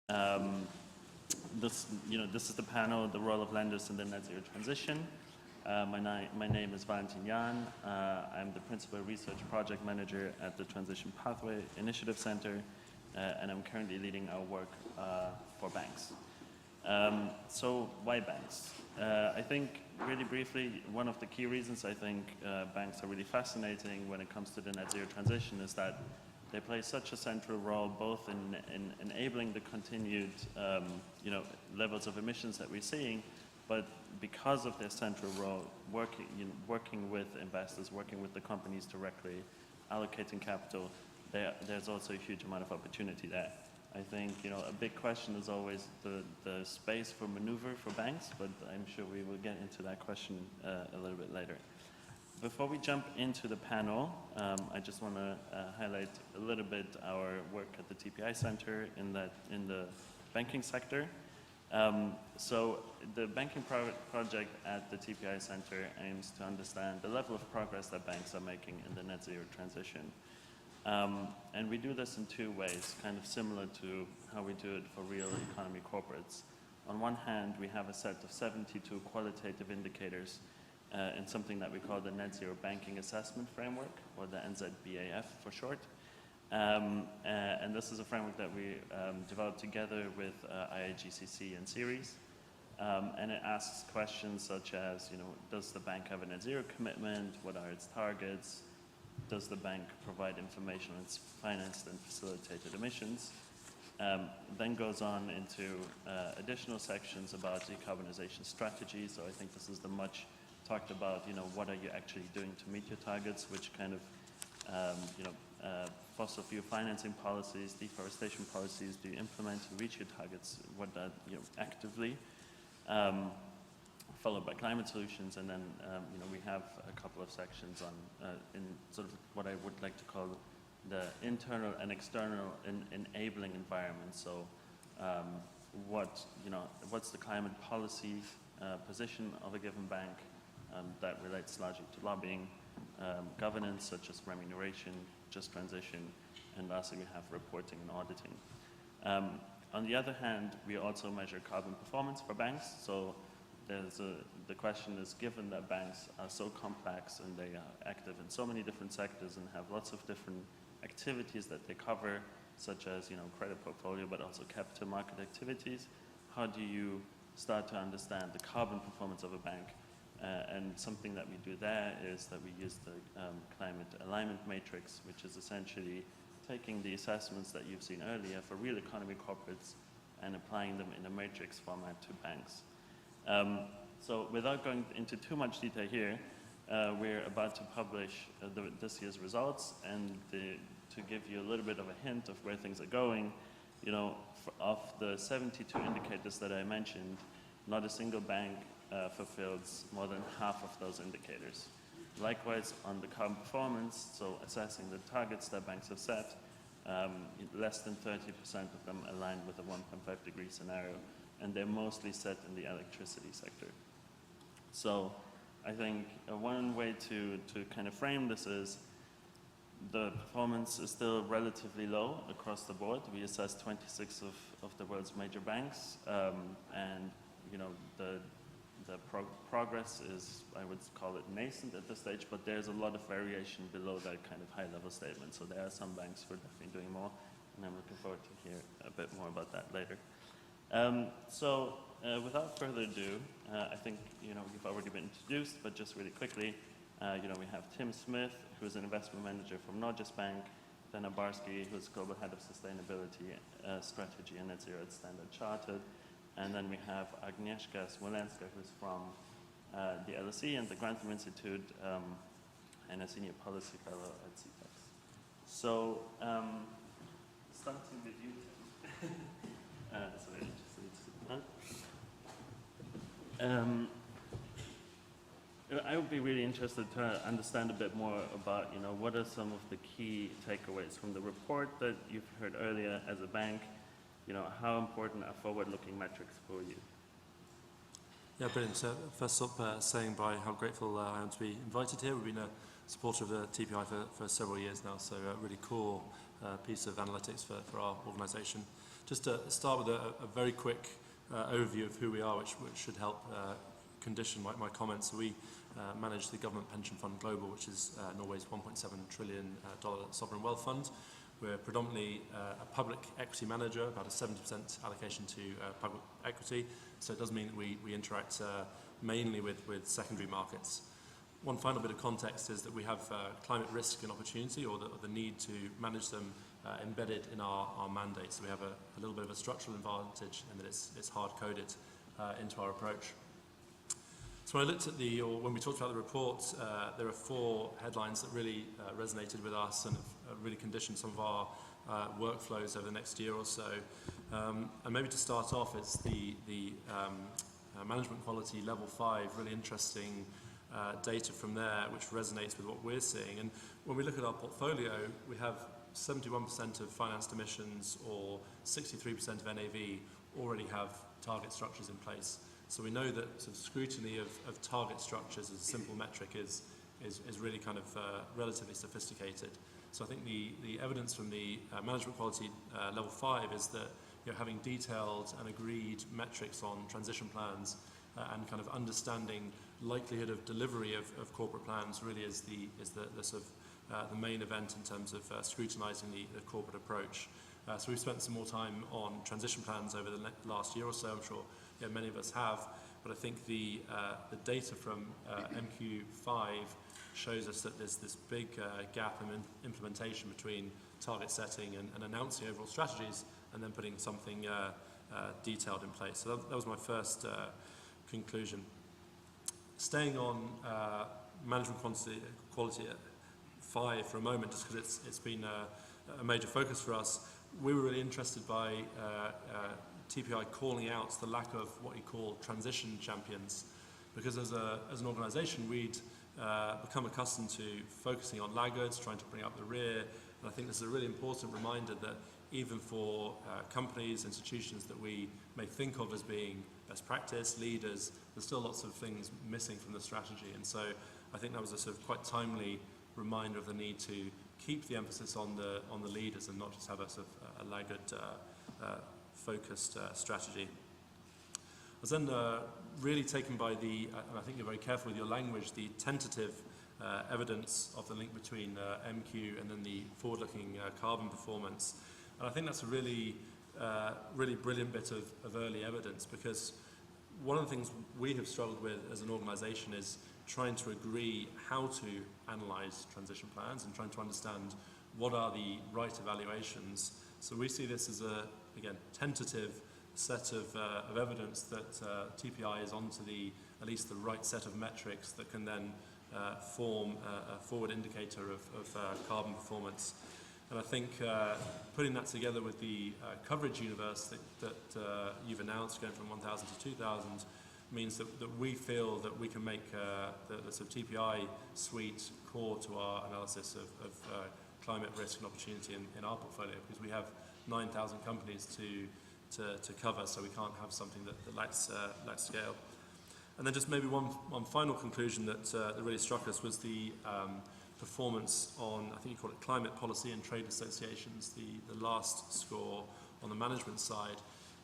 Um, this is the panel, the role of lenders in the net zero transition. My name is Valentin Jan. I'm the Principal Research Project Manager at the Transition Pathway Initiative Center, and I'm currently leading our work for banks. So why banks? I think, really briefly, one of the key reasons I think banks are really fascinating when it comes to the net zero transition is that they play such a central role both in enabling the continued levels of emissions that we're seeing, but because of their central role, working with investors, working with the companies directly, allocating capital, there's also a huge amount of opportunity there. I think a big question is always the space for maneuver for banks, but I'm sure we will get into that question a little bit later. Before we jump into the panel, I just want to highlight a little bit our work at the TPI Center in the banking sector. So the banking project at the TPI Center aims to understand the level of progress that banks are making in the net zero transition. And we do this in two ways, kind of similar to how we do it for real economy corporates. On one hand, we have a set of 72 qualitative indicators in something that we call the Net Zero Banking Assessment Framework, or the NZBAF for short. And this is a framework that we developed together with IAGCC and Ceres. And it asks questions such as, does the bank have a net zero commitment? What are its targets? Does the bank provide information on its financed and facilitated emissions? Then goes on into additional sections about decarbonization strategy. So I think this is the much talked about, what are you actually doing to meet your targets, which kind of, fossil fuel financing policies, deforestation policies do you implement to reach your targets, what are, actively, followed by climate solutions, and then, we have a couple of sections on, in sort of what I would like to call the internal and external enabling environment. So, what's the climate policy position of a given bank? That relates largely to lobbying, governance such as remuneration, just transition, and lastly we have reporting and auditing. On the other hand, we also measure carbon performance for banks. So the question is, given that banks are so complex and they are active in so many different sectors and have lots of different activities that they cover, such as credit portfolio, but also capital market activities, how do you start to understand the carbon performance of a bank? And something that we do there is that we use the climate alignment matrix, which is essentially taking the assessments that you've seen earlier for real economy corporates and applying them in a matrix format to banks. So without going into too much detail here, we're about to publish this year's results, and to give you a little bit of a hint of where things are going, of the 72 indicators that I mentioned, not a single bank fulfills more than half of those indicators. Likewise, on the carbon performance, so assessing the targets that banks have set, less than 30% of them align with a 1.5 degree scenario, and they're mostly set in the electricity sector. So I think one way to kind of frame this is the performance is still relatively low across the board. We assess 26 of the world's major banks, and the progress is, I would call it nascent at this stage, but there's a lot of variation below that kind of high-level statement. So there are some banks who are definitely doing more, and I'm looking forward to hear a bit more about that later. Without further ado, I think you've already been introduced, but just really quickly, we have Tim Smith, who's an investment manager from Norges Bank, then Barsky, who's global head of sustainability strategy and net zero at Standard Chartered. And then we have Agnieszka Smoleńska, who's from the LSE and the Grantham Institute, and a senior policy fellow at CPEX. So, starting with you, Tim. Sorry, just need to I would be really interested to understand a bit more about, what are some of the key takeaways from the report that you've heard earlier as a bank. How important are forward-looking metrics for you? Yeah, brilliant. So first up, saying by how grateful I am to be invited here. We've been a supporter of the TPI for several years now, so a really core piece of analytics for our organisation. Just to start with a very quick overview of who we are, which should help condition my comments. So we manage the Government Pension Fund Global, which is Norway's $1.7 trillion sovereign wealth fund. We're predominantly a public equity manager, about a 70% allocation to public equity. So it does mean that we interact mainly with secondary markets. One final bit of context is that we have climate risk and opportunity, or the need to manage them, embedded in our mandate. So we have a little bit of a structural advantage in that it's hard-coded into our approach. So when I looked at when we talked about the report, there are 4 headlines that really resonated with us and have really conditioned some of our workflows over the next year or so. And maybe to start off, it's the management quality level 5, really interesting data from there, which resonates with what we're seeing. And when we look at our portfolio, we have 71% of financed emissions or 63% of NAV already have target structures in place. So we know that sort of scrutiny of target structures as a simple metric is really kind of relatively sophisticated. So I think the evidence from the management quality level 5 is that having detailed and agreed metrics on transition plans and kind of understanding likelihood of delivery of corporate plans really is the sort of the main event in terms of scrutinising the corporate approach. So we've spent some more time on transition plans over the last year or so. I'm sure many of us have, but I think the data from MQ5 shows us that there's this big gap in implementation between target setting and announcing overall strategies and then putting something detailed in place. So that was my first conclusion. Staying on management quality at 5 for a moment, just because it's been a major focus for us. We were really interested by TPI calling out the lack of what you call transition champions, because as an organisation we'd become accustomed to focusing on laggards, trying to bring up the rear, and I think this is a really important reminder that even for companies, institutions that we may think of as being best practice, leaders, there's still lots of things missing from the strategy. And so I think that was a sort of quite timely reminder of the need to keep the emphasis on the leaders and not just have a sort of a laggard focused strategy. I was then really taken by and I think you're very careful with your language, the tentative evidence of the link between MQ and then the forward-looking carbon performance. And I think that's a really brilliant bit of early evidence, because one of the things we have struggled with as an organisation is trying to agree how to analyse transition plans and trying to understand what are the right evaluations. So we see this as again, tentative set of evidence that TPI is onto at least the right set of metrics that can then form a forward indicator of carbon performance. And I think putting that together with the coverage universe that you've announced, going from 1,000 to 2,000, means that we feel that we can make the sort of TPI suite core to our analysis of climate risk and opportunity in our portfolio, because we have 9,000 companies to cover, so we can't have something that lacks scale. And then just maybe one final conclusion that really struck us was the performance on, I think you call it climate policy and trade associations, the last score on the management side.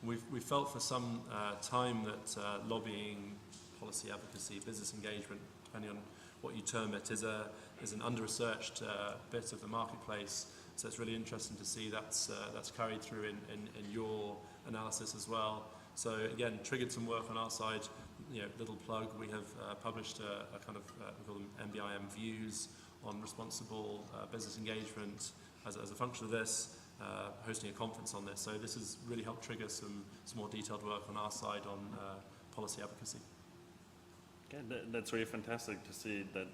We felt for some time that lobbying, policy advocacy, business engagement, depending on what you term it, is an under-researched bit of the marketplace. So it's really interesting to see that's carried through in your analysis as well. So again, triggered some work on our side. Little plug, we have published a kind of we call them MBIM views on responsible business engagement as a function of this, hosting a conference on this. So this has really helped trigger some more detailed work on our side on policy advocacy. Okay, that's really fantastic to see that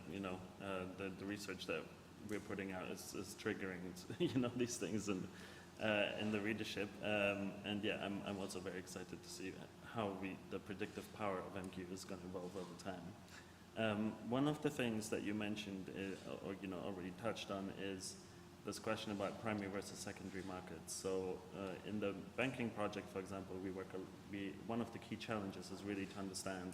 the research that we're putting out is triggering these things in the readership, and yeah, I'm also very excited to see how the predictive power of MQ is going to evolve over time. One of the things that you mentioned or already touched on is this question about primary versus secondary markets. So in the banking project, for example, one of the key challenges is really to understand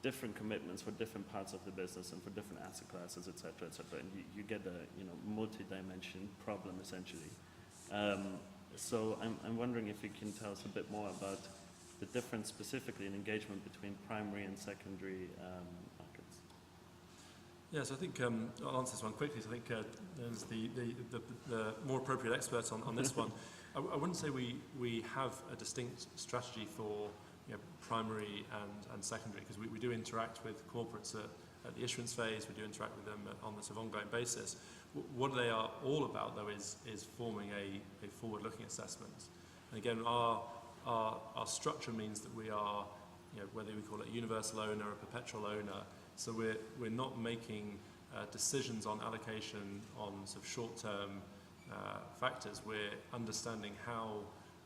different commitments for different parts of the business and for different asset classes, et cetera, and you get a multi-dimension problem essentially. So I'm wondering if you can tell us a bit more about the difference specifically in engagement between primary and secondary markets. Yes, I think I'll answer this one quickly. So I think there's the more appropriate experts on this one. I wouldn't say we have a distinct strategy for primary and secondary, because we do interact with corporates at the issuance phase. We do interact with them on this ongoing basis. What they are all about, though, is forming a forward-looking assessment. And again, our structure means that we are, whether we call it a universal owner or a perpetual owner, so we're not making decisions on allocation on sort of short-term factors. We're understanding how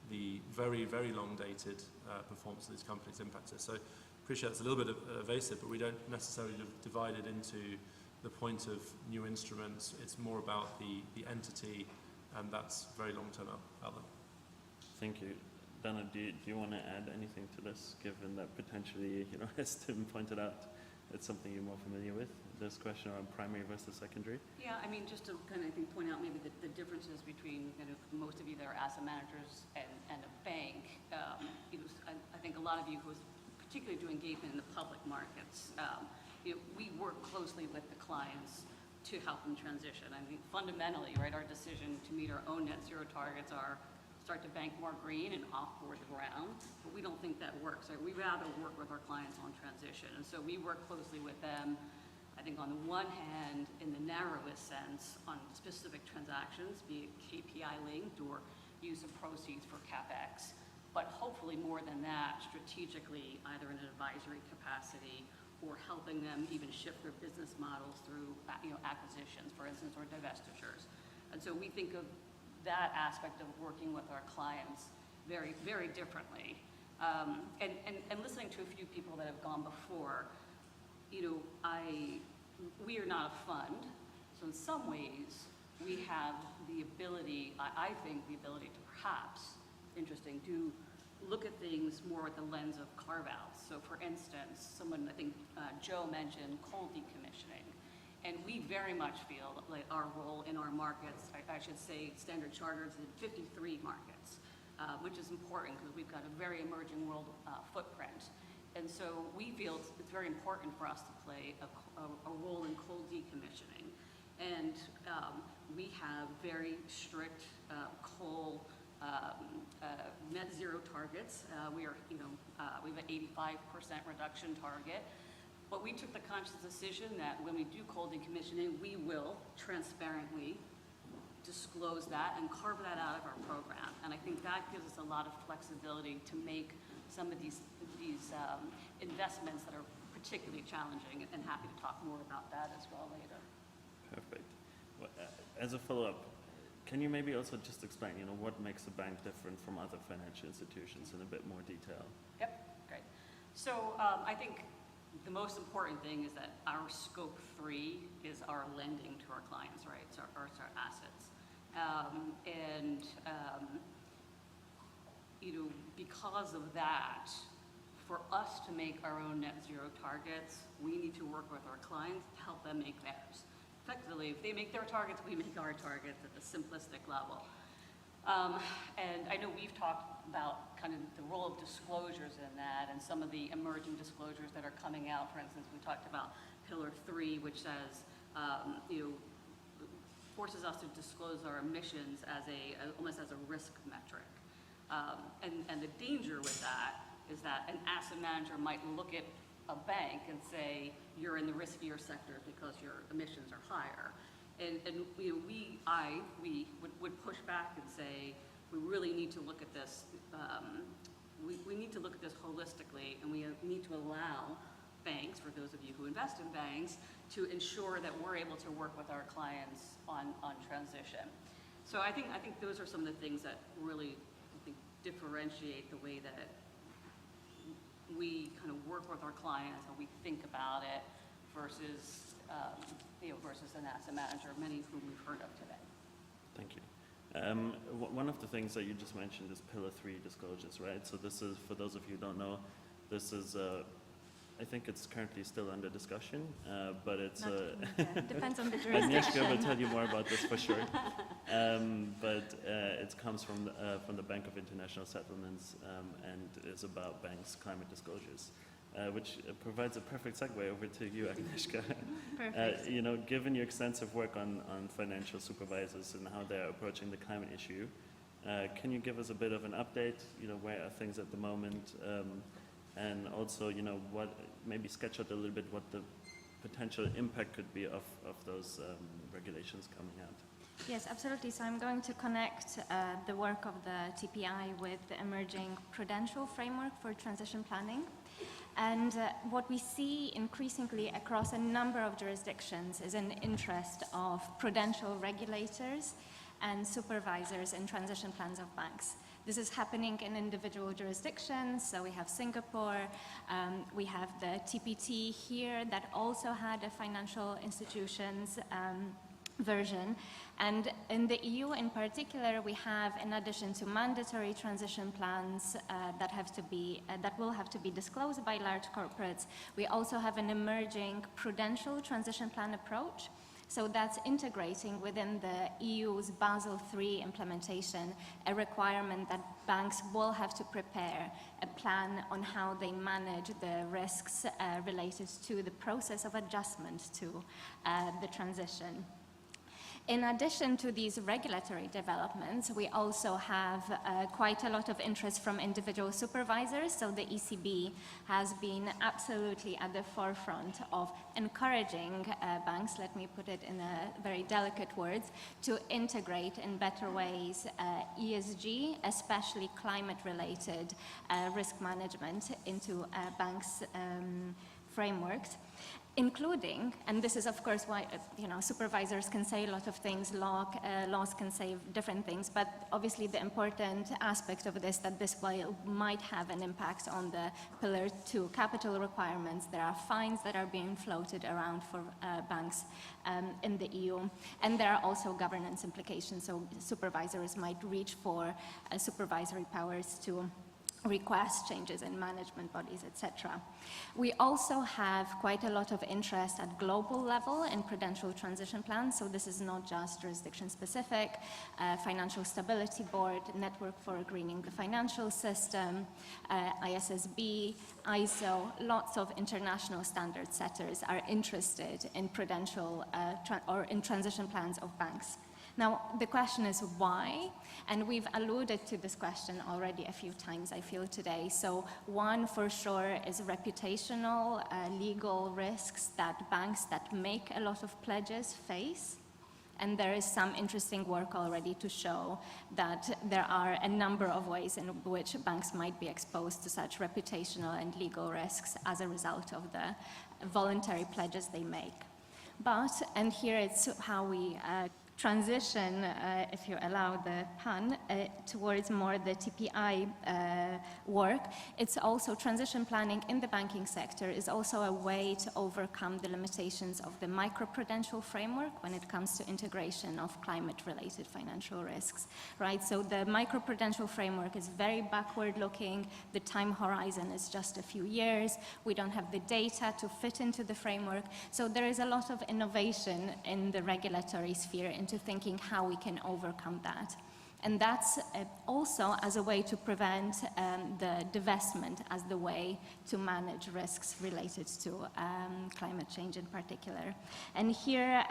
the very, very long-dated performance of these companies impacts us. So I appreciate it's a little bit evasive, but we don't necessarily divide it into the point of new instruments. It's more about the entity, and that's very long-term outlook. Thank you. Dana, do you want to add anything to this, given that potentially, as Tim pointed out, it's something you're more familiar with, this question around primary versus secondary? Yeah, I mean, just to kind of, I think, point out maybe the differences between most of you that are asset managers and a bank. I think a lot of you who particularly do engagement in the public markets, we work closely with the clients to help them transition. I mean, fundamentally, right, our decision to meet our own net zero targets are start to bank more green and offboard the ground, but we don't think that works. Right? We rather work with our clients on transition, and so we work closely with them, I think on the one hand, in the narrowest sense, on specific transactions, be it KPI linked or use of proceeds for CapEx, but hopefully more than that, strategically, either in an advisory capacity or helping them even shift their business models through acquisitions, for instance, or divestitures. And so we think of that aspect of working with our clients very, very differently. And listening to a few people that have gone before, we are not a fund, so in some ways we have the ability, I think the ability to perhaps, interesting, to look at things more with the lens of carve-outs. So for instance, someone, I think Joe mentioned cold decommissioning. And we very much feel like our role in our markets, I should say Standard Chartered's in 53 markets, which is important because we've got a very emerging world footprint. And so we feel it's very important for us to play a role in cold decommissioning. And we have very strict coal net zero targets. We have an 85% reduction target. But we took the conscious decision that when we do cold decommissioning, we will transparently disclose that and carve that out of our program. And I think that gives us a lot of flexibility to make some of these investments that are particularly challenging, and happy to talk more about that as well later. Perfect. Well, as a follow-up, can you maybe also just explain, what makes a bank different from other financial institutions in a bit more detail? Yep, great. So I think the most important thing is that our scope 3 is our lending to our clients, right? It's our assets. Because of that, for us to make our own net zero targets, we need to work with our clients to help them make theirs. Effectively, if they make their targets, we make our targets at the simplistic level. And I know we've talked about kind of the role of disclosures in that and some of the emerging disclosures that are coming out. For instance, we talked about Pillar 3, which says, forces us to disclose our emissions as almost as a risk metric. And the danger with that is that an asset manager might look at a bank and say, you're in the riskier sector because your emissions are higher. And we would push back and say, we really need to look at this. We need to look at this holistically, and we need to allow banks, for those of you who invest in banks, to ensure that we're able to work with our clients on transition. So I think those are some of the things that really differentiate the way that we kind of work with our clients, how we think about it, versus versus an asset manager, many of whom we've heard of today. Thank you. One of the things that you just mentioned is Pillar 3 disclosures, right? So this is, for those of you who don't know, this is I think it's currently still under discussion, but it's... Depends on the Agnieszka jurisdiction. will tell you more about this for sure. But it comes from the Bank of International Settlements and is about banks' climate disclosures, which provides a perfect segue over to you, Agnieszka. Perfect. You know, given your extensive work on financial supervisors and how they're approaching the climate issue, can you give us a bit of an update? You know, where are things at the moment? And also, you know, maybe sketch out a little bit what the potential impact could be of those regulations coming out. Yes, absolutely. So I'm going to connect the work of the TPI with the emerging prudential framework for transition planning. And what we see increasingly across a number of jurisdictions is an interest of prudential regulators and supervisors in transition plans of banks. This is happening in individual jurisdictions. So we have Singapore, we have the TPT here that also had a financial institutions version. And in the EU in particular, we have, in addition to mandatory transition plans that will have to be disclosed by large corporates, we also have an emerging prudential transition plan approach. So that's integrating within the EU's Basel III implementation a requirement that banks will have to prepare a plan on how they manage the risks related to the process of adjustment to the transition. In addition to these regulatory developments, we also have quite a lot of interest from individual supervisors. So the ECB has been absolutely at the forefront of encouraging banks, let me put it in a very delicate words, to integrate in better ways ESG, especially climate-related risk management into banks' frameworks. Including, and this is of course why supervisors can say a lot of things, laws can say different things, but obviously the important aspect of this that this might have an impact on the Pillar 2 capital requirements. There are fines that are being floated around for banks in the EU, and there are also governance implications. So supervisors might reach for supervisory powers to request changes in management bodies, etc. We also have quite a lot of interest at global level in prudential transition plans. So this is not just jurisdiction specific. Financial Stability Board, Network for Greening the Financial System, ISSB, ISO, lots of international standard setters are interested in prudential or in transition plans of banks. Now, the question is why? And we've alluded to this question already a few times, I feel, today. So one, for sure, is reputational, legal risks that banks that make a lot of pledges face. And there is some interesting work already to show that there are a number of ways in which banks might be exposed to such reputational and legal risks as a result of the voluntary pledges they make. But, and here it's how we transition, if you allow the pun, towards more the TPI work. It's also transition planning in the banking sector is also a way to overcome the limitations of the microprudential framework when it comes to integration of climate-related financial risks, right? So the microprudential framework is very backward-looking. The time horizon is just a few years. We don't have the data to fit into the framework. So there is a lot of innovation in the regulatory sphere into thinking how we can overcome that. And that's also as a way to prevent the divestment as the way to manage risks related to climate change in particular. And here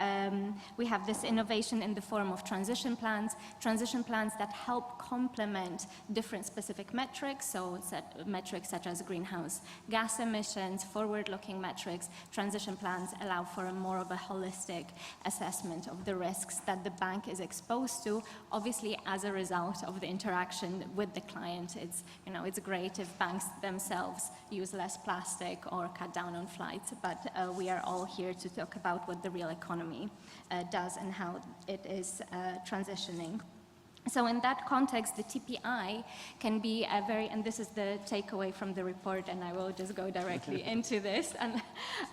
we have this innovation in the form of transition plans that help complement different specific metrics, so metrics such as greenhouse gas emissions, forward-looking metrics. Transition plans allow for a more of a holistic assessment of the risks that the bank is exposed to, obviously as a result of the interaction with the client. It's great if banks themselves use less plastic or cut down on flights, but we are all here to talk about what the real economy does and how it is transitioning. So in that context, the TPI can be a very, and this is the takeaway from the report, and I will just go directly into this.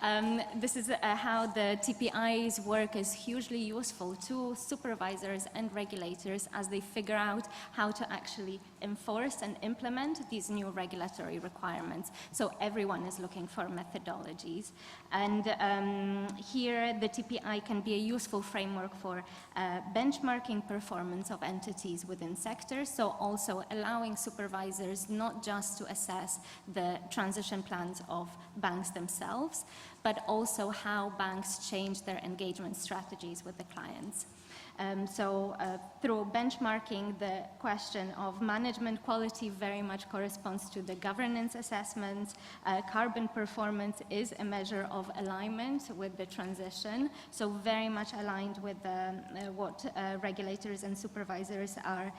And this is how the TPI's work is hugely useful to supervisors and regulators as they figure out how to actually enforce and implement these new regulatory requirements. So everyone is looking for methodologies. And here, the TPI can be a useful framework for benchmarking performance of entities within sectors, so also allowing supervisors not just to assess the transition plans of banks themselves, but also how banks change their engagement strategies with the clients. Through benchmarking, the question of management quality very much corresponds to the governance assessment. Carbon performance is a measure of alignment with the transition, so very much aligned with what regulators and supervisors are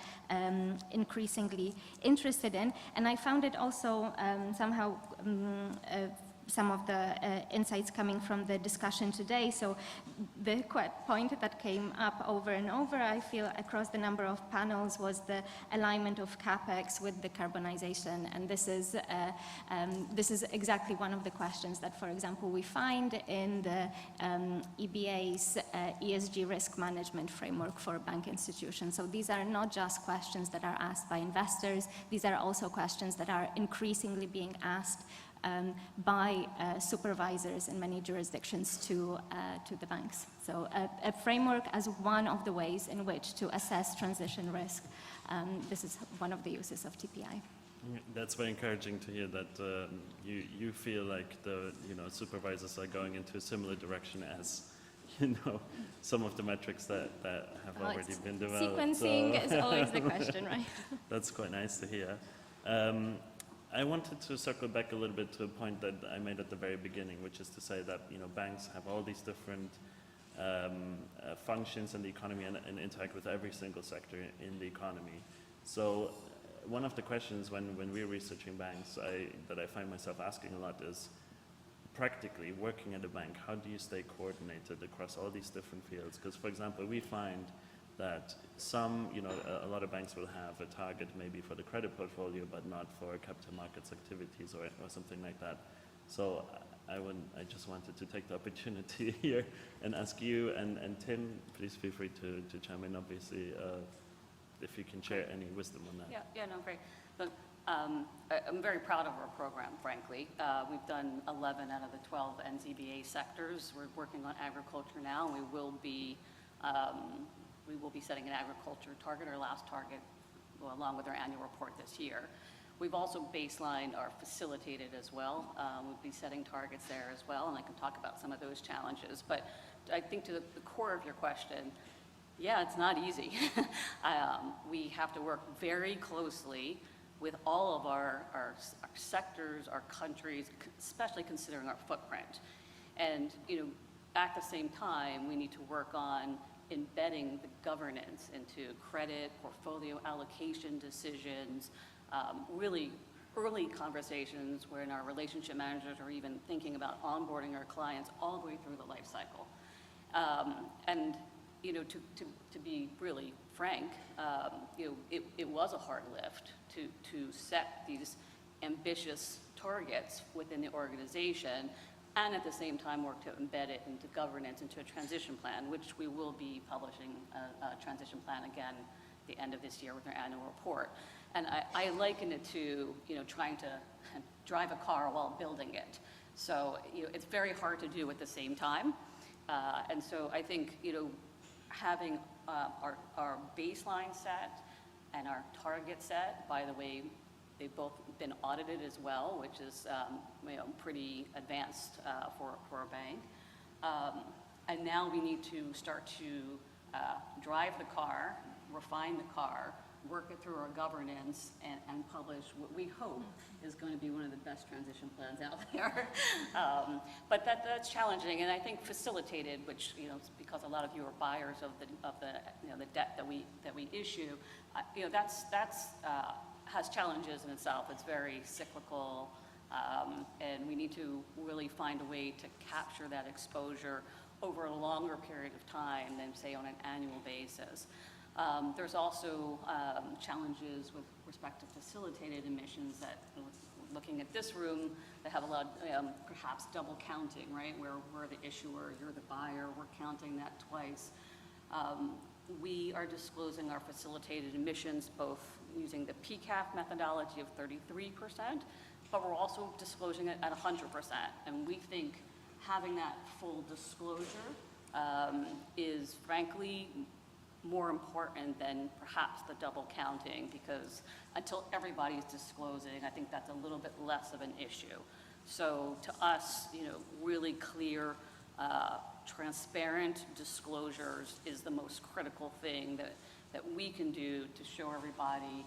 increasingly interested in. And I found it also somehow some of the insights coming from the discussion today. So the point that came up over and over, I feel, across the number of panels was the alignment of CapEx with decarbonization. And this is exactly one of the questions that, for example, we find in the EBA's ESG risk management framework for bank institutions. So these are not just questions that are asked by investors, these are also questions that are increasingly being asked by supervisors in many jurisdictions to the banks. So a framework as one of the ways in which to assess transition risk. This is one of the uses of TPI. That's very encouraging to hear that you feel like the supervisors are going into a similar direction as some of the metrics that have already been developed. Sequencing is always the question, right? That's quite nice to hear. I wanted to circle back a little bit to a point that I made at the very beginning, which is to say that banks have all these different functions in the economy and interact with every single sector in the economy. So one of the questions when we're researching banks that I find myself asking a lot is, practically working at a bank, how do you stay coordinated across all these different fields? Because, for example, we find that a lot of banks will have a target maybe for the credit portfolio, but not for capital markets activities or something like that. So I just wanted to take the opportunity here and ask you, and Tim, please feel free to chime in, obviously, if you can share any wisdom on that. Yeah, no, great. Look, I'm very proud of our program, frankly. We've done 11 out of the 12 NZBA sectors. We're working on agriculture now, and we will be setting an agriculture target, our last target, along with our annual report this year. We've also baselined our facilitated as well. We'll be setting targets there as well, and I can talk about some of those challenges. But I think to the core of your question, yeah, it's not easy. We have to work very closely with all of our sectors, our countries, especially considering our footprint. And at the same time, we need to work on embedding the governance into credit, portfolio allocation decisions, really early conversations when our relationship managers are even thinking about onboarding our clients all the way through the life cycle. And to be really frank, it was a hard lift to set these ambitious targets within the organization, and at the same time work to embed it into governance, into a transition plan, which we will be publishing a transition plan again at the end of this year with our annual report. And I liken it to trying to drive a car while building it. So it's very hard to do at the same time. And so I think having our baseline set and our target set, by the way, they've both been audited as well, which is pretty advanced for a bank. And now we need to start to drive the car, refine the car, work it through our governance, and publish what we hope is going to be one of the best transition plans out there. But that's challenging, and I think facilitated, which because a lot of you are buyers of the debt that we issue, that's has challenges in itself. It's very cyclical, and we need to really find a way to capture that exposure over a longer period of time than, say, on an annual basis. There's also challenges with respect to facilitated emissions that, looking at this room, they have a lot of perhaps double counting, right? Where we're the issuer, you're the buyer, we're counting that twice. We are disclosing our facilitated emissions both using the PCAF methodology of 33%, but we're also disclosing it at 100%. And we think having that full disclosure is frankly more important than perhaps the double counting, because until everybody's disclosing, I think that's a little bit less of an issue. So to us, really clear, transparent disclosures is the most critical thing that we can do to show everybody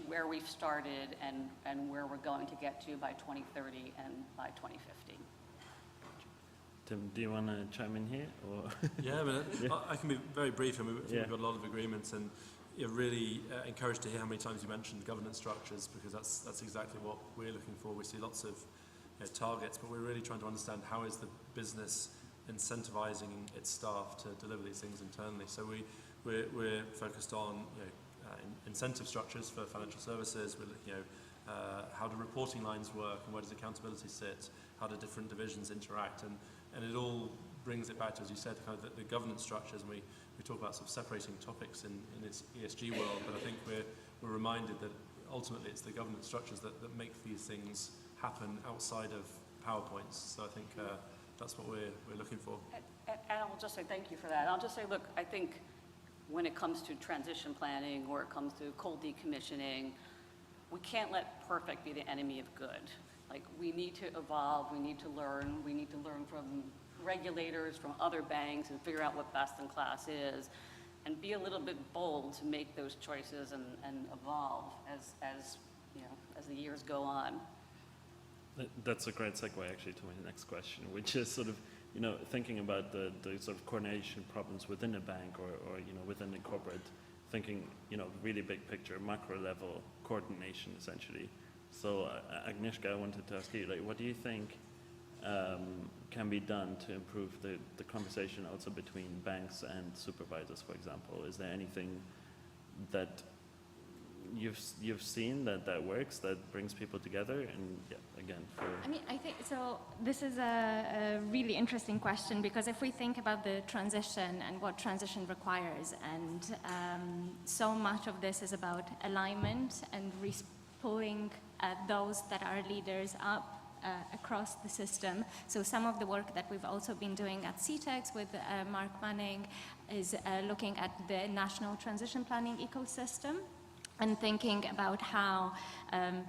where we've started and where we're going to get to by 2030 and by 2050. Tim, do you want to chime in here? Or Yeah, I can be very brief. I mean, I think Yeah. we've got a lot of agreements, and you're really encouraged to hear how many times you mentioned governance structures, because that's exactly what we're looking for. We see lots of targets, but we're really trying to understand how is the business incentivizing its staff to deliver these things internally. So we're focused on incentive structures for financial services. We're looking at how do reporting lines work, and where does accountability sit? How do different divisions interact? And it all brings it back to, as you said, kind of the governance structures. And we talk about sort of separating topics in its ESG world, but I think we're reminded that ultimately it's the governance structures that make these things happen outside of PowerPoints. So I think that's what we're looking for. And I'll just say thank you for that. I'll just say, look, I think when it comes to transition planning or it comes to coal decommissioning, we can't let perfect be the enemy of good. Like, we need to evolve, we need to learn from regulators, from other banks, and figure out what best in class is, and be a little bit bold to make those choices and evolve as the years go on. That's a great segue actually to my next question, which is sort of, thinking about the sort of coordination problems within a bank or within a corporate, thinking, really big picture, macro level coordination essentially. So Agnieszka, I wanted to ask you, what do you think can be done to improve the conversation also between banks and supervisors, for example? Is there anything that you've seen that works, that brings people together? And again, I think so. This is a really interesting question, because if we think about the transition and what transition requires, and so much of this is about alignment and pulling those that are leaders up across the system. So some of the work that we've also been doing at CTEX with Mark Manning is looking at the national transition planning ecosystem, and thinking about how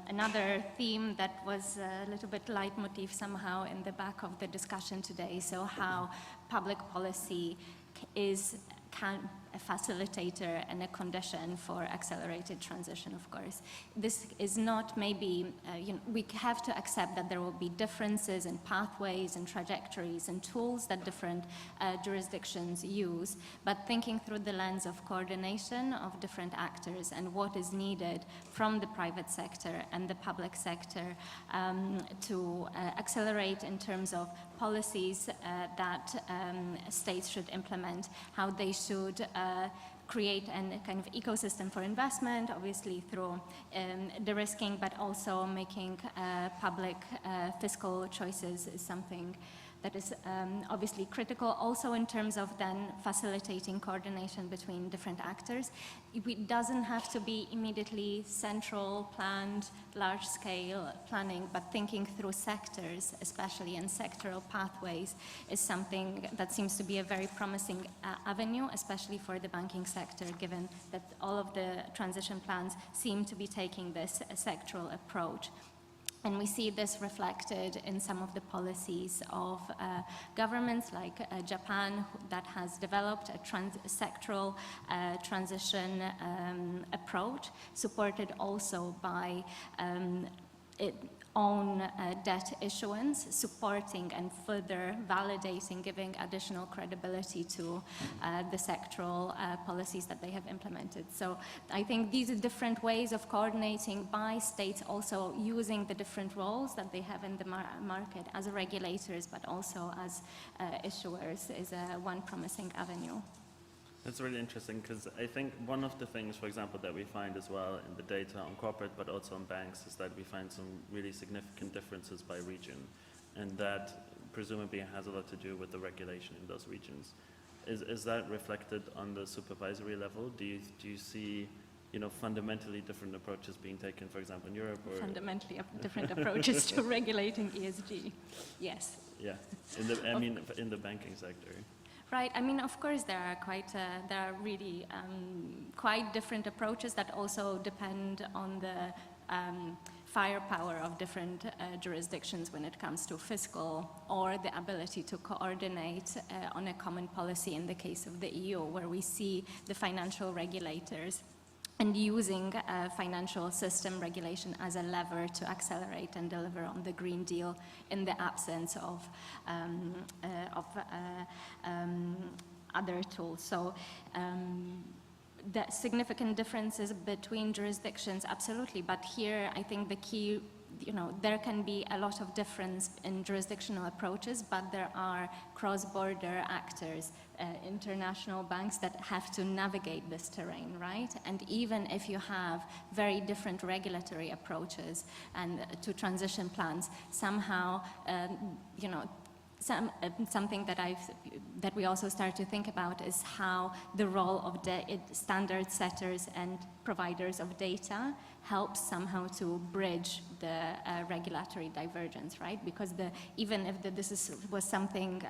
another theme that was a little bit leitmotif somehow in the back of the discussion today, so how public policy can a facilitator and a condition for accelerated transition, of course. This is not maybe, we have to accept that there will be differences in pathways and trajectories and tools that different jurisdictions use, but thinking through the lens of coordination of different actors and what is needed from the private sector and the public sector to accelerate in terms of policies that states should implement, how they should create a kind of ecosystem for investment, obviously through de-risking, but also making public fiscal choices is something that is obviously critical, also in terms of then facilitating coordination between different actors. It doesn't have to be immediately central planned, large-scale planning, but thinking through sectors, especially in sectoral pathways, is something that seems to be a very promising avenue, especially for the banking sector, given that all of the transition plans seem to be taking this sectoral approach. And we see this reflected in some of the policies of governments like Japan, that has developed a sectoral transition approach, supported also by its own debt issuance, supporting and further validating, giving additional credibility to the sectoral policies that they have implemented. So I think these are different ways of coordinating by states, also using the different roles that they have in the market as regulators, but also as issuers, is one promising avenue. That's really interesting because I think one of the things, for example, that we find as well in the data on corporate but also on banks is that we find some really significant differences by region, and that presumably has a lot to do with the regulation in those regions. Is that reflected on the supervisory level? Do you see, you know, fundamentally different approaches being taken, for example, in Europe? Or Fundamentally different approaches to regulating ESG, yes. Yeah, in the banking sector. Right. I mean, of course, there are really quite different approaches that also depend on the firepower of different jurisdictions when it comes to fiscal or the ability to coordinate on a common policy in the case of the EU, where we see the financial regulators and using financial system regulation as a lever to accelerate and deliver on the Green Deal in the absence of other tools. So the significant differences between jurisdictions, absolutely, but here I think the key, you know, there can be a lot of difference in jurisdictional approaches, but there are cross-border actors, international banks that have to navigate this terrain, right? And even if you have very different regulatory approaches and to transition plans, somehow, you know, something that we also start to think about is how the role of the standard setters and providers of data helps somehow to bridge the regulatory divergence, right? Because even if this was something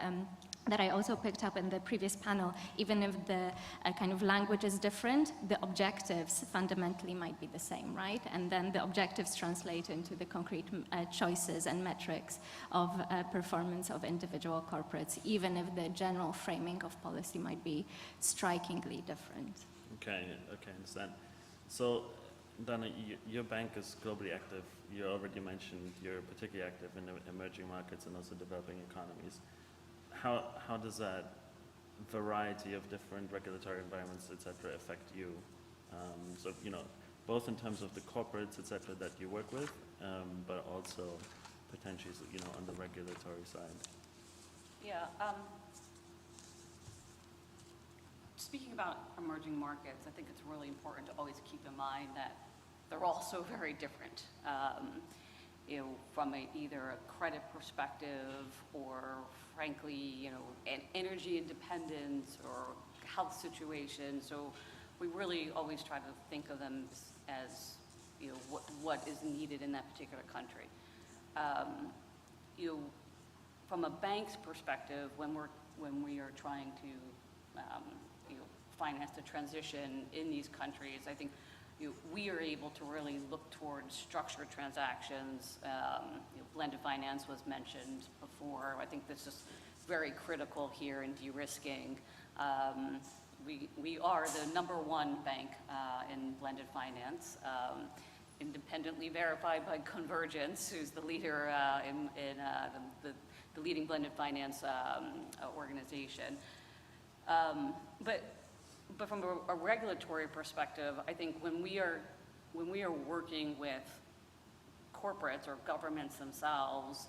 that I also picked up in the previous panel, even if the kind of language is different, the objectives fundamentally might be the same, right? And then the objectives translate into the concrete choices and metrics of performance of individual corporates, even if the general framing of policy might be strikingly different. Okay, understand. So, Dana, your bank is globally active. You already mentioned you're particularly active in emerging markets and also developing economies. How does that variety of different regulatory environments, et cetera, affect you? So, you know, both in terms of the corporates, et cetera, that you work with, but also potentially, you know, on the regulatory side. Yeah. Speaking about emerging markets, I think it's really important to always keep in mind that they're all so very different. You know, from either a credit perspective or, frankly, you know, an energy independence or health situation. So we really always try to think of them as you know, what is needed in that particular country. You know, from a bank's perspective, when we are trying to you know, finance the transition in these countries, I think we are able to really look towards structured transactions. You know, blended finance was mentioned before. I think this is very critical here in de-risking. We are the #1 bank in blended finance, independently verified by Convergence, who's the leader in the leading blended finance organization. But from a regulatory perspective, I think when we are working with corporates or governments themselves,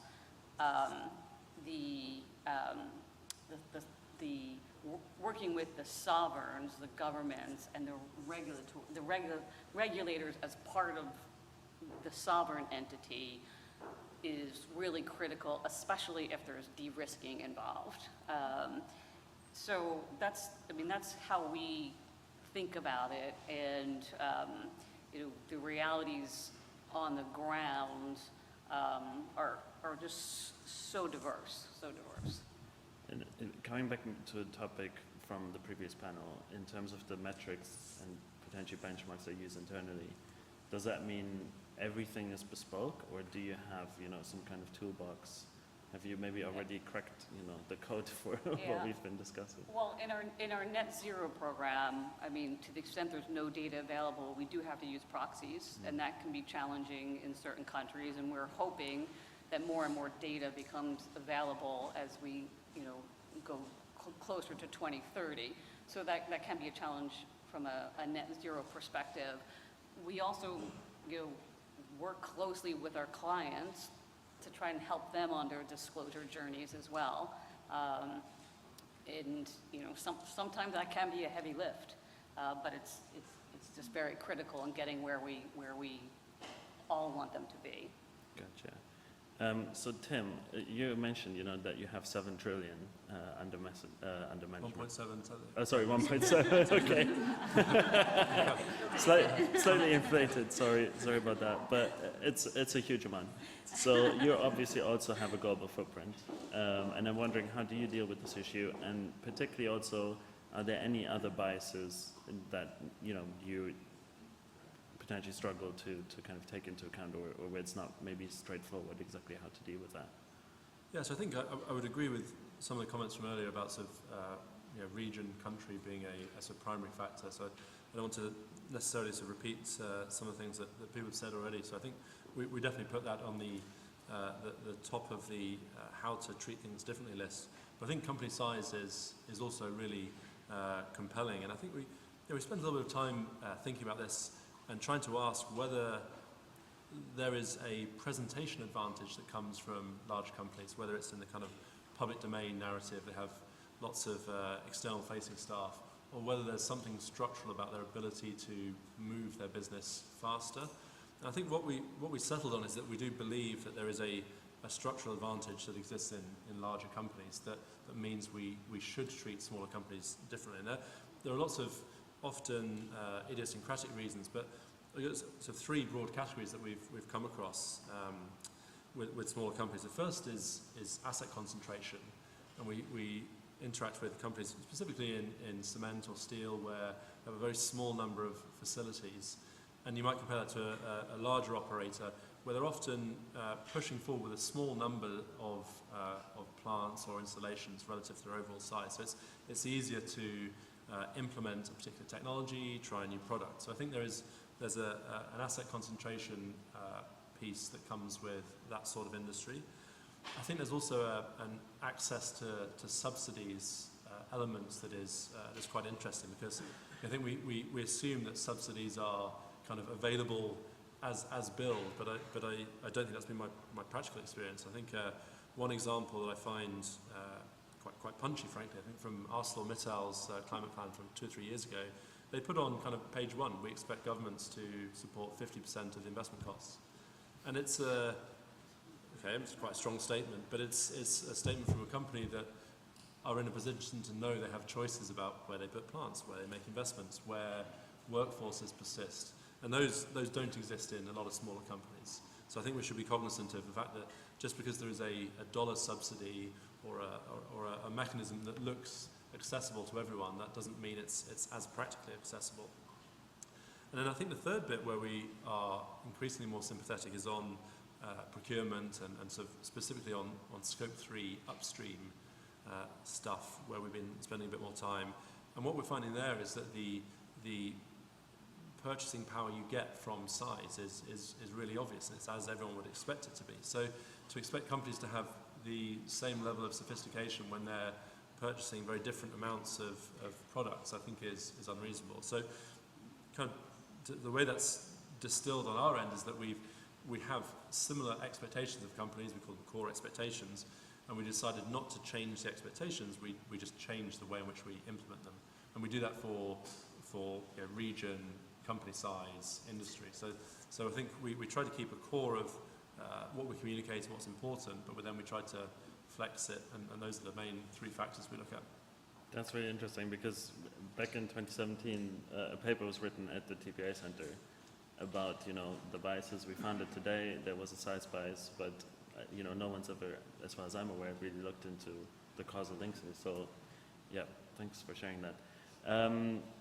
working with the sovereigns, the governments, and the regulators as part of the sovereign entity is really critical, especially if there's de-risking involved. So that's how we think about it, and you know, the realities on the ground are just so diverse. And coming back to a topic from the previous panel, in terms of the metrics and potentially benchmarks they use internally, does that mean everything is bespoke, or do you have, you know, some kind of toolbox? Have you maybe already cracked, you know, the code for what we've been discussing? Well, in our net zero program, I mean, to the extent there's no data available, we do have to use proxies, and that can be challenging in certain countries, and we're hoping that more and more data becomes available as we, you know, go closer to 2030. So that can be a challenge from a net zero perspective. We also, you know, work closely with our clients to try and help them on their disclosure journeys as well. And sometimes that can be a heavy lift, but it's just very critical in getting where we all want them to be. Gotcha. So Tim, you mentioned, that you have 7 trillion under management. 1.7. Oh, sorry, 1.7. Okay. Slightly inflated. Sorry about that. But it's a huge amount. So you obviously also have a global footprint, and I'm wondering, how do you deal with this issue? And particularly also, are there any other biases that you potentially struggle to kind of take into account, or where it's not maybe straightforward exactly how to deal with that? Yeah, so I think I would agree with some of the comments from earlier about sort of region, country being a sort of primary factor. So I don't want to necessarily sort of repeat some of the things that people have said already. So I think we definitely put that on the top of the how to treat things differently list. But I think company size is also really compelling, and I think we spend a little bit of time thinking about this and trying to ask whether there is a presentation advantage that comes from large companies, whether it's in the kind of public domain narrative, they have lots of external facing staff, or whether there's something structural about their ability to move their business faster. And I think what we settled on is that we do believe that there is a structural advantage that exists in larger companies that means we should treat smaller companies differently. And there are lots of often idiosyncratic reasons, but sort of 3 broad categories that we've come across with smaller companies. The first is asset concentration, and we interact with companies specifically in cement or steel where they have a very small number of facilities, and you might compare that to a larger operator where they're often pushing forward with a small number of plants or installations relative to their overall size. So it's easier to implement a particular technology, try a new product. So I think there's an asset concentration piece that comes with that sort of industry. I think there's also an access to subsidies elements that is quite interesting, because I think we assume that subsidies are kind of available as billed, but I don't think that's been my practical experience. I think one example that I find quite punchy, frankly, I think from ArcelorMittal's climate plan from 2 or 3 years ago, they put on kind of page 1, we expect governments to support 50% of the investment costs. And it's quite a strong statement, but it's a statement from a company that are in a position to know they have choices about where they put plants, where they make investments, where workforces persist. And those don't exist in a lot of smaller companies. So I think we should be cognizant of the fact that just because there is a dollar subsidy or a mechanism that looks accessible to everyone, that doesn't mean it's as practically accessible. And then I think the third bit where we are increasingly more sympathetic is on procurement and sort of specifically on scope 3 upstream stuff, where we've been spending a bit more time. And what we're finding there is that the purchasing power you get from size is really obvious, and it's as everyone would expect it to be. So to expect companies to have the same level of sophistication when they're purchasing very different amounts of products, I think is unreasonable. So kind of the way that's distilled on our end is that we have similar expectations of companies, we call them core expectations, and we decided not to change the expectations, we just change the way in which we implement them. And we do that for region, company size, industry. So I think we try to keep a core of what we communicate and what's important, but then we try to flex it, and those are the main 3 factors we look at. That's really interesting, because back in 2017, a paper was written at the TPI Center about the biases we found it today. There was a size bias, but no one's ever, as far as I'm aware, really looked into the causal links. So yeah, thanks for sharing that.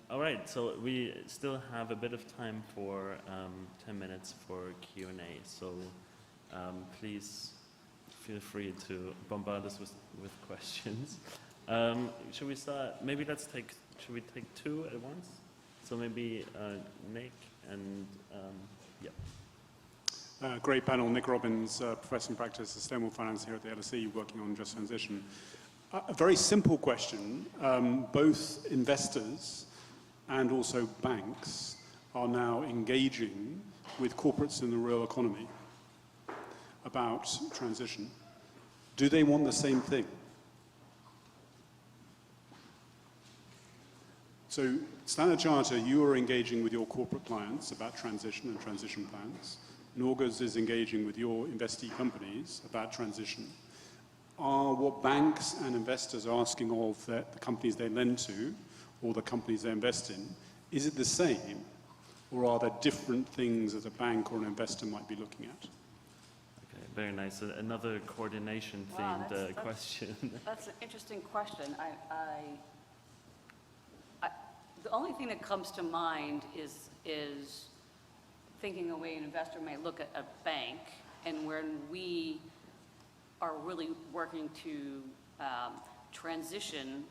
All right, so we still have a bit of time for 10 minutes for Q&A. So please feel free to bombard us with questions. Should we start? Maybe should we take 2 at once? So maybe Nick and yeah. Great panel. Nick Robbins, Professor in Practice, Sustainable Finance here at the LSE, working on just transition. A very simple question. Both investors and also banks are now engaging with corporates in the real economy about transition. Do they want the same thing? So Standard Chartered, you are engaging with your corporate clients about transition and transition plans. Norges is engaging with your investee companies about transition. Are what banks and investors are asking of the companies they lend to or the companies they invest in, is it the same, or are there different things that a bank or an investor might be looking at? Okay, very nice. Another coordination-themed question. That's an interesting question. The only thing that comes to mind is thinking a way an investor may look at a bank, and when we are really working to transition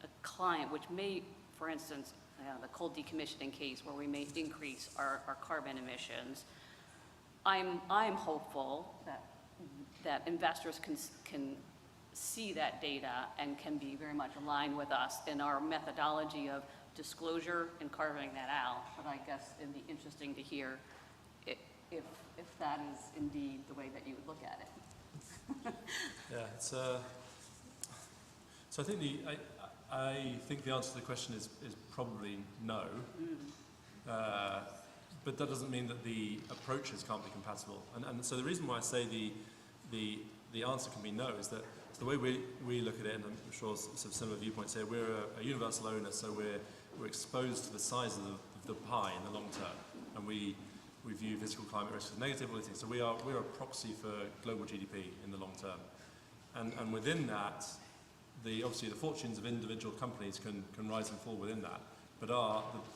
a client, which may, for instance, the coal decommissioning case where we may increase our carbon emissions, I'm hopeful that investors can see that data and can be very much aligned with us in our methodology of disclosure and carving that out. But I guess it'd be interesting to hear if that is indeed the way that you would look at it. Yeah, it's so I think the answer to the question is probably no. But that doesn't mean that the approaches can't be compatible. And so the reason why I say the answer can be no is that the way we look at it, and I'm sure some similar viewpoints here, we're a universal owner, so we're exposed to the size of the pie in the long term, and we view physical climate risk as negative, all these things. So we're a proxy for global GDP in the long term, and within that, obviously the fortunes of individual companies can rise and fall within that. But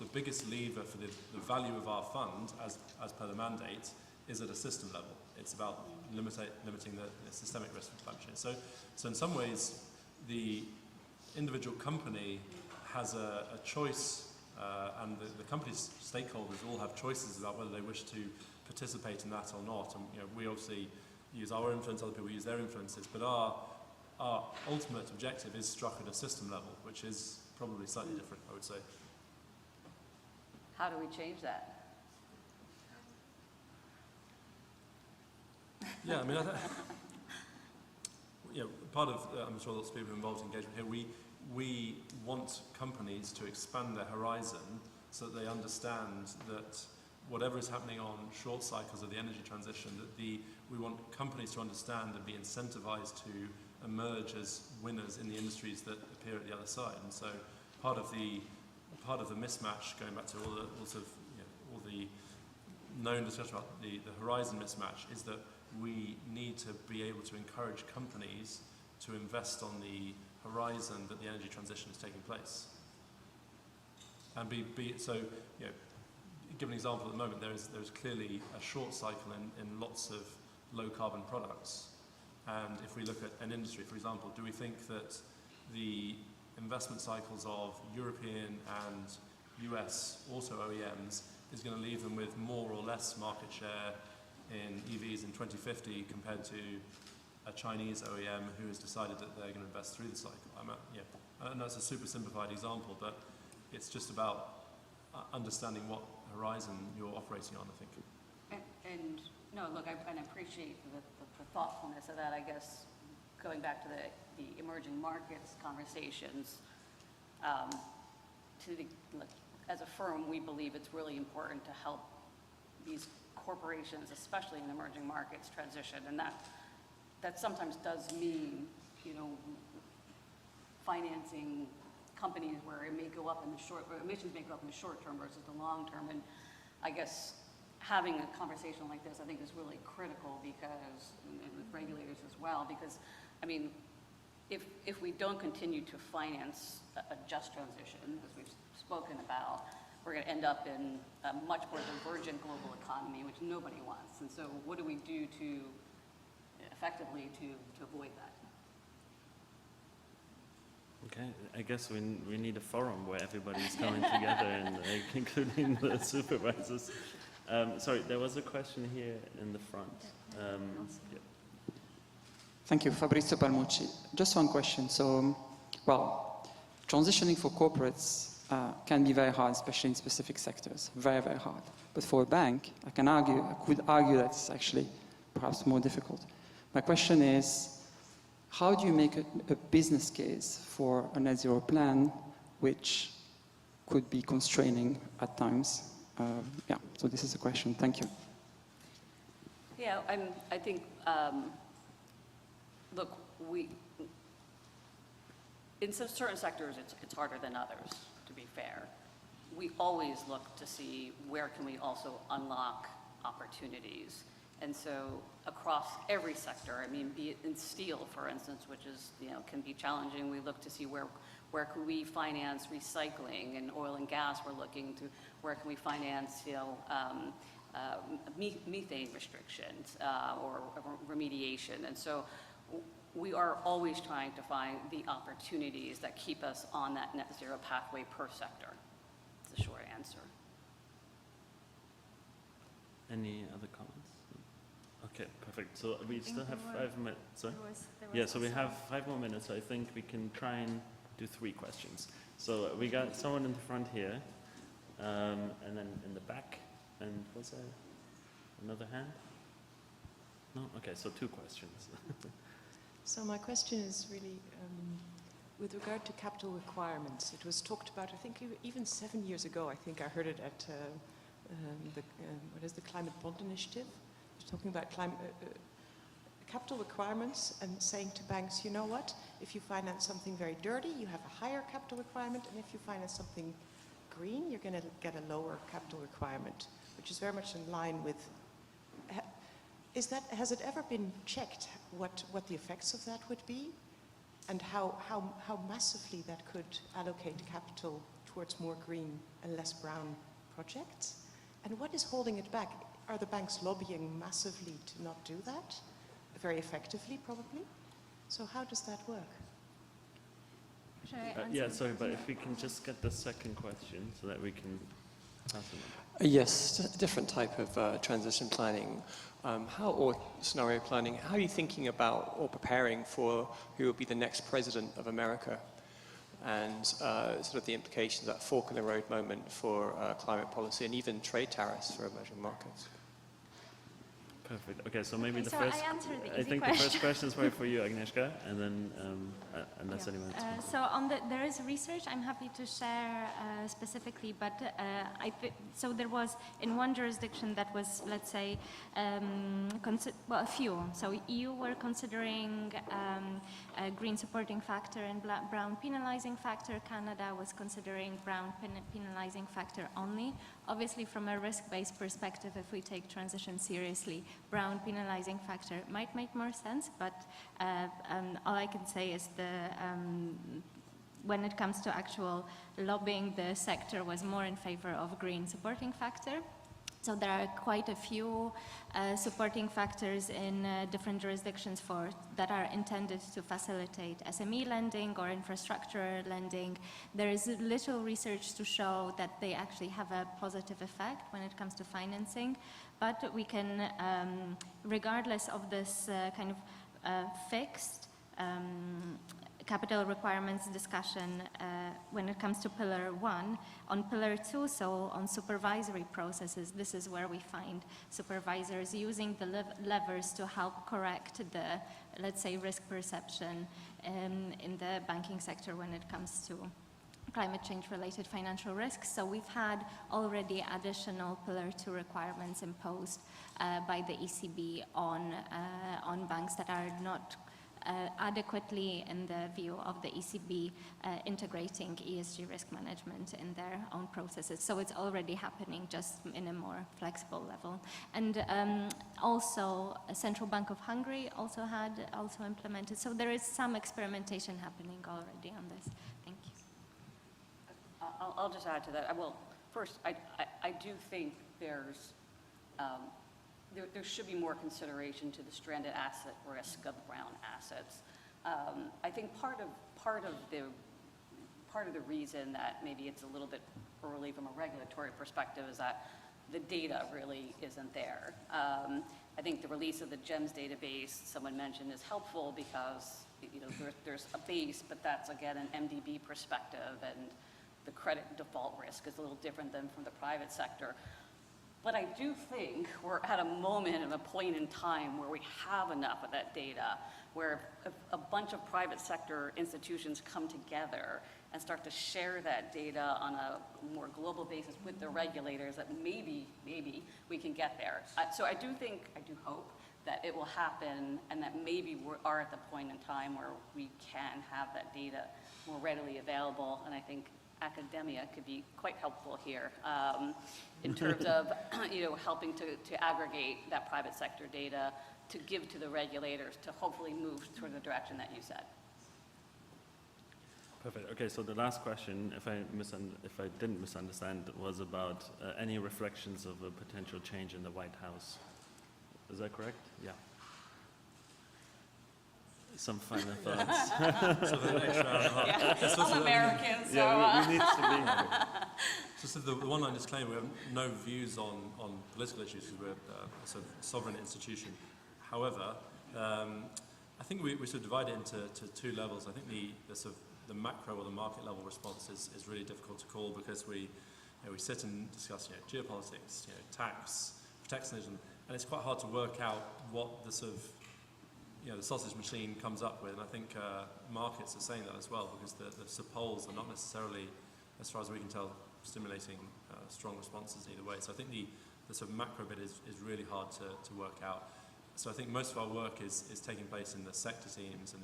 the biggest lever for the value of our fund, as per the mandate, is at a system level. It's about limiting the systemic risk of climate change. So in some ways, the individual company has a choice, and the company's stakeholders all have choices about whether they wish to participate in that or not. And we obviously use our influence, other people use their influences, but our ultimate objective is struck at a system level, which is probably slightly different, I would say. How do we change that? Yeah, I mean, part of, I'm sure lots of people involved in engagement here, we want companies to expand their horizon so that they understand that whatever is happening on short cycles of the energy transition, that we want companies to understand and be incentivized to emerge as winners in the industries that appear at the other side. And so part of the mismatch, going back to all the known discussion about the horizon mismatch, is that we need to be able to encourage companies to invest on the horizon that the energy transition is taking place. And give an example at the moment, there's clearly a short cycle in lots of low carbon products. And if we look at an industry, for example, do we think that the investment cycles of European and US auto OEMs is going to leave them with more or less market share in EVs in 2050 compared to a Chinese OEM who has decided that they're going to invest through the cycle? I know it's a super simplified example, but it's just about understanding what horizon you're operating on, I think. And no, look, I appreciate the thoughtfulness of that. I guess going back to the emerging markets conversations, as a firm, we believe it's really important to help these corporations, especially in emerging markets, transition, and that sometimes does mean, financing companies where it may go up in the emissions may go up in the short term versus the long term. And I guess having a conversation like this, I think, is really critical because, and with regulators as well, because, I mean, if we don't continue to finance a just transition, as we've spoken about, we're going to end up in a much more divergent global economy, which nobody wants. And so what do we do effectively to avoid that? Okay, I guess we need a forum where everybody's coming together, and including the supervisors. Sorry, there was a question here in the front. Yeah. Thank you, Fabrizio Palmucci. Just one question. So, transitioning for corporates can be very hard, especially in specific sectors. Very, very hard. But for a bank, I could argue that it's actually perhaps more difficult. My question is, how do you make a business case for a net zero plan which could be constraining at times. Yeah, so this is a question. Thank you. Yeah, I think, look, in some certain sectors, it's harder than others, to be fair. We always look to see where can we also unlock opportunities. And so across every sector, I mean, be it in steel, for instance, which is, can be challenging, we look to see where can we finance recycling. In oil and gas, we're looking to where can we finance, methane restrictions or remediation. And so we are always trying to find the opportunities that keep us on that net zero pathway per sector. It's the short answer. Any other comments? Okay, perfect. So we still have 5 minutes. Sorry? There was So we have 5 more minutes. So I think we can try and do 3 questions. So we got someone in the front here, and then in the back. And was there another hand? No? Okay, so 2 questions. So my question is really with regard to capital requirements. It was talked about, I think, even 7 years ago. I think I heard it at the Climate Bond Initiative. They're talking about capital requirements and saying to banks, you know what? If you finance something very dirty, you have a higher capital requirement, and if you finance something green, you're going to get a lower capital requirement, which is very much in line with. Has it ever been checked what the effects of that would be, and how massively that could allocate capital towards more green and less brown projects? And what is holding it back? Are the banks lobbying massively to not do that? Very effectively, probably. So how does that work? Should I answer? Yeah, sorry, but if we can just get the second question so that we can pass it on. Yes, different type of transition planning. Or scenario planning, how are you thinking about or preparing for who will be the next president of America, and sort of the implications, that fork in the road moment for climate policy and even trade tariffs for emerging markets? Perfect. Okay, so maybe the so first. I answered the I easy think question. the first question is probably for you, Agnieszka, and then unless anyone else. So there is research I'm happy to share specifically, but so there was in one jurisdiction that was, let's say, a few. So EU were considering a green supporting factor and brown penalizing factor. Canada was considering brown penalizing factor only. Obviously, from a risk-based perspective, if we take transition seriously, brown penalizing factor might make more sense, but all I can say is when it comes to actual lobbying, the sector was more in favor of green supporting factor. So there are quite a few supporting factors in different jurisdictions that are intended to facilitate SME lending or infrastructure lending. There is little research to show that they actually have a positive effect when it comes to financing, but we can, regardless of this kind of fixed capital requirements discussion when it comes to Pillar 1. On Pillar 2, so on supervisory processes, this is where we find supervisors using the levers to help correct the, let's say, risk perception in the banking sector when it comes to climate change related financial risks. So we've had already additional Pillar 2 requirements imposed by the ECB on banks that are not adequately, in the view of the ECB, integrating ESG risk management in their own processes. So it's already happening, just in a more flexible level. And also, Central Bank of Hungary also implemented. So there is some experimentation happening already on this. Thank you. I'll just add to that. First, I do think there should be more consideration to the stranded asset risk of brown assets. I think part of the reason that maybe it's a little bit early from a regulatory perspective is that the data really isn't there. I think the release of the GEMS database, someone mentioned, is helpful because there's a base, but that's again an MDB perspective, and the credit default risk is a little different than from the private sector. But I do think we're at a moment and a point in time where we have enough of that data, where if a bunch of private sector institutions come together and start to share that data on a more global basis with the regulators, that maybe we can get there. So I do hope that it will happen, and that maybe we are at the point in time where we can have that data more readily available, and I think academia could be quite helpful here in terms of helping to aggregate that private sector data to give to the regulators to hopefully move toward the direction that you said. Perfect. Okay, so the last question, if I didn't misunderstand, was about any reflections of a potential change in the White House. Is that correct? Yeah. Some final thoughts. So for the next round, Yeah, I'm American, so... Yeah, we need to be... Just the one-line disclaimer, we have no views on political issues because we're a sort of sovereign institution. However, I think we sort of divide it into two levels. I think the macro or the market level response is really difficult to call because we sit and discuss geopolitics, tax, protectionism, and it's quite hard to work out what the sort of the sausage machine comes up with. And I think markets are saying that as well, because the polls are not necessarily, as far as we can tell, stimulating strong responses either way. So I think the sort of macro bit is really hard to work out. So I think most of our work is taking place in the sector teams and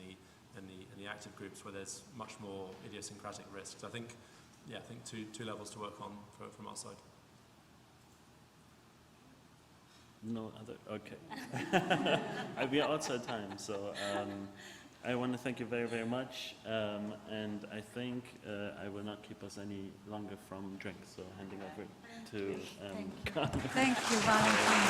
the active groups where there's much more idiosyncratic risks. I think two levels to work on from our side. No other, okay. We are outside time, so I want to thank you very, very much, and I think I will not keep us any longer from drinks, so handing over to Thank you, Valentin.